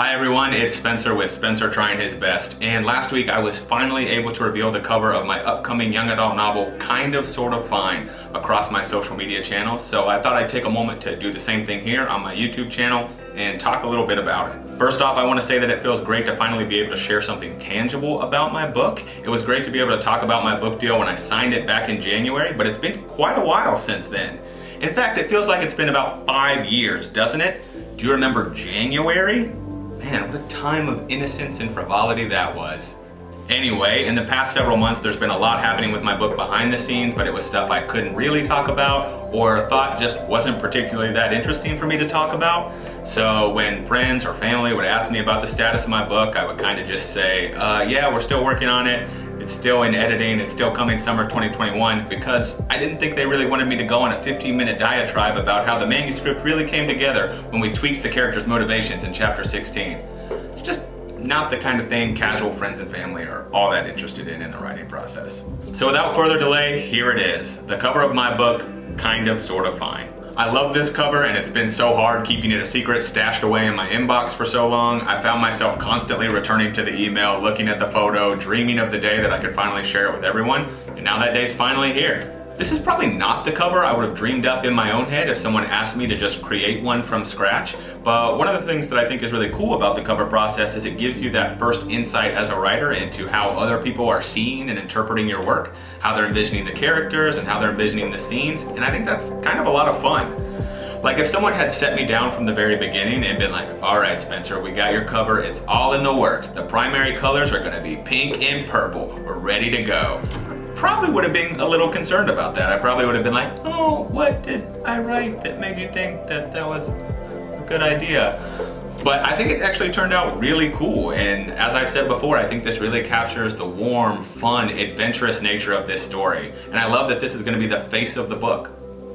Hi everyone, it's Spencer with Spencer Trying His Best, and last week I was finally able to reveal the cover of my upcoming young adult novel, Kind of Sort of Fine, across my social media channels, so I thought I'd take a moment to do the same thing here on my YouTube channel and talk a little bit about it. First off, I want to say that it feels great to finally be able to share something tangible about my book. It was great to be able to talk about my book deal when I signed it back in January, but it's been quite a while since then. In fact, it feels like it's been about 5 years, doesn't it? Do you remember January? Man, what a time of innocence and frivolity that was. Anyway, in the past several months, there's been a lot happening with my book behind the scenes, but it was stuff I couldn't really talk about or thought just wasn't particularly that interesting for me to talk about. So when friends or family would ask me about the status of my book, I would kind of just say, yeah, we're still working on it. It's still in editing, it's still coming summer 2021, because I didn't think they really wanted me to go on a 15-minute diatribe about how the manuscript really came together when we tweaked the character's motivations in chapter 16. It's just not the kind of thing casual friends and family are all that interested in the writing process. So without further delay, here it is, the cover of my book, Kind of Sort of Fine. I love this cover, and it's been so hard keeping it a secret stashed away in my inbox for so long. I found myself constantly returning to the email, looking at the photo, dreaming of the day that I could finally share it with everyone, and now that day's finally here. This is probably not the cover I would have dreamed up in my own head if someone asked me to just create one from scratch, but one of the things that I think is really cool about the cover process is it gives you that first insight as a writer into how other people are seeing and interpreting your work, how they're envisioning the characters and how they're envisioning the scenes, and I think that's kind of a lot of fun. Like if someone had set me down from the very beginning and been like, all right, Spencer, we got your cover, it's all in the works. The primary colors are gonna be pink and purple, we're ready to go. Probably would have been a little concerned about that. I probably would have been like, oh, what did I write that made you think that that was a good idea? But I think it actually turned out really cool, and as I've said before, I think this really captures the warm, fun, adventurous nature of this story, and I love that this is going to be the face of the book.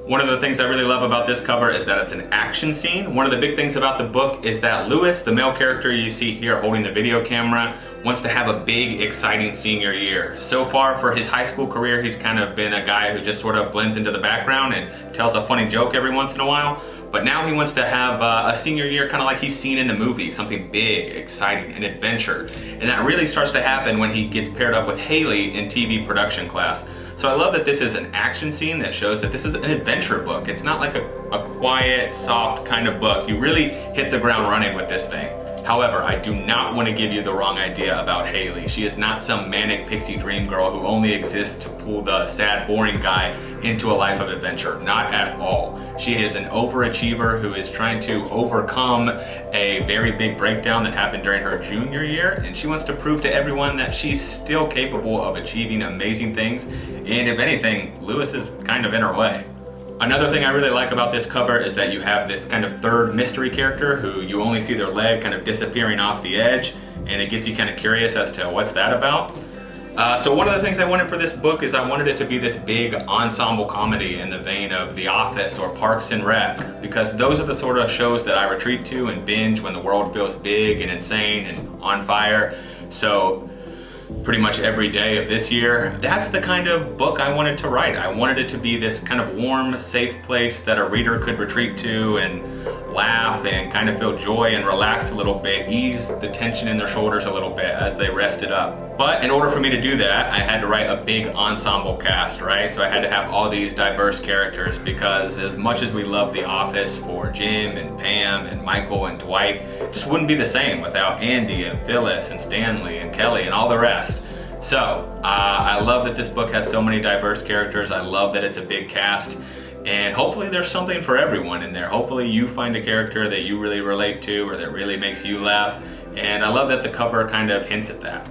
One of the things I really love about this cover is that it's an action scene. One of the big things about the book is that Lewis, the male character you see here holding the video camera, wants to have a big, exciting senior year. So far for his high school career, he's kind of been a guy who just sort of blends into the background and tells a funny joke every once in a while. But now he wants to have a senior year kind of like he's seen in the movie, something big, exciting, an adventure. And that really starts to happen when he gets paired up with Haley in TV production class. So I love that this is an action scene that shows that this is an adventure book. It's not like a quiet, soft kind of book. You really hit the ground running with this thing. However, I do not want to give you the wrong idea about Haley. She is not some manic pixie dream girl who only exists to pull the sad, boring guy into a life of adventure. Not at all. She is an overachiever who is trying to overcome a very big breakdown that happened during her junior year, and she wants to prove to everyone that she's still capable of achieving amazing things, and if anything, Lewis is kind of in her way. Another thing I really like about this cover is that you have this kind of third mystery character who you only see their leg kind of disappearing off the edge, and it gets you kind of curious as to what's that about. So one of the things I wanted for this book is I wanted it to be this big ensemble comedy in the vein of The Office or Parks and Rec, because those are the sort of shows that I retreat to and binge when the world feels big and insane and on fire. So pretty much every day of this year, that's the kind of book I wanted to write. I wanted it to be this kind of warm, safe place that a reader could retreat to and laugh and kind of feel joy and relax a little bit, ease the tension in their shoulders a little bit as they rested up. But in order for me to do that, I had to write a big ensemble cast, right? So I had to have all these diverse characters, because as much as we love The Office for Jim and Pam and Michael and Dwight, it just wouldn't be the same without Andy and Phyllis and Stanley and Kelly and all the rest. So I love that this book has so many diverse characters. I love that it's a big cast. And hopefully there's something for everyone in there. Hopefully you find a character that you really relate to or that really makes you laugh. And I love that the cover kind of hints at that.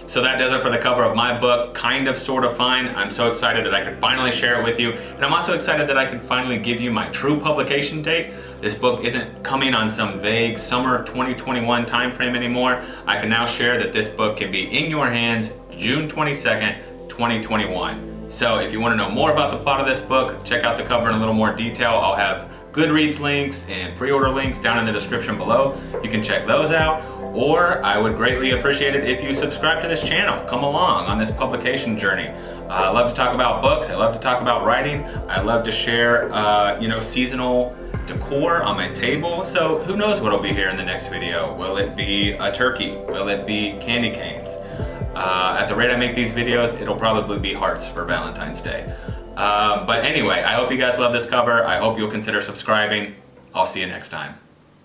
So that does it for the cover of my book, Kind of Sort of Fine. I'm so excited that I could finally share it with you. And I'm also excited that I can finally give you my true publication date. This book isn't coming on some vague summer 2021 timeframe anymore. I can now share that this book can be in your hands June 22nd, 2021. So if you want to know more about the plot of this book, check out the cover in a little more detail. I'll have Goodreads links and pre-order links down in the description below. You can check those out. Or I would greatly appreciate it if you subscribe to this channel. Come along on this publication journey. I love to talk about books. I love to talk about writing. I love to share, seasonal decor on my table. So who knows what'll be here in the next video. Will it be a turkey? Will it be candy canes? At the rate I make these videos, it'll probably be hearts for Valentine's Day. But anyway, I hope you guys love this cover. I hope you'll consider subscribing. I'll see you next time.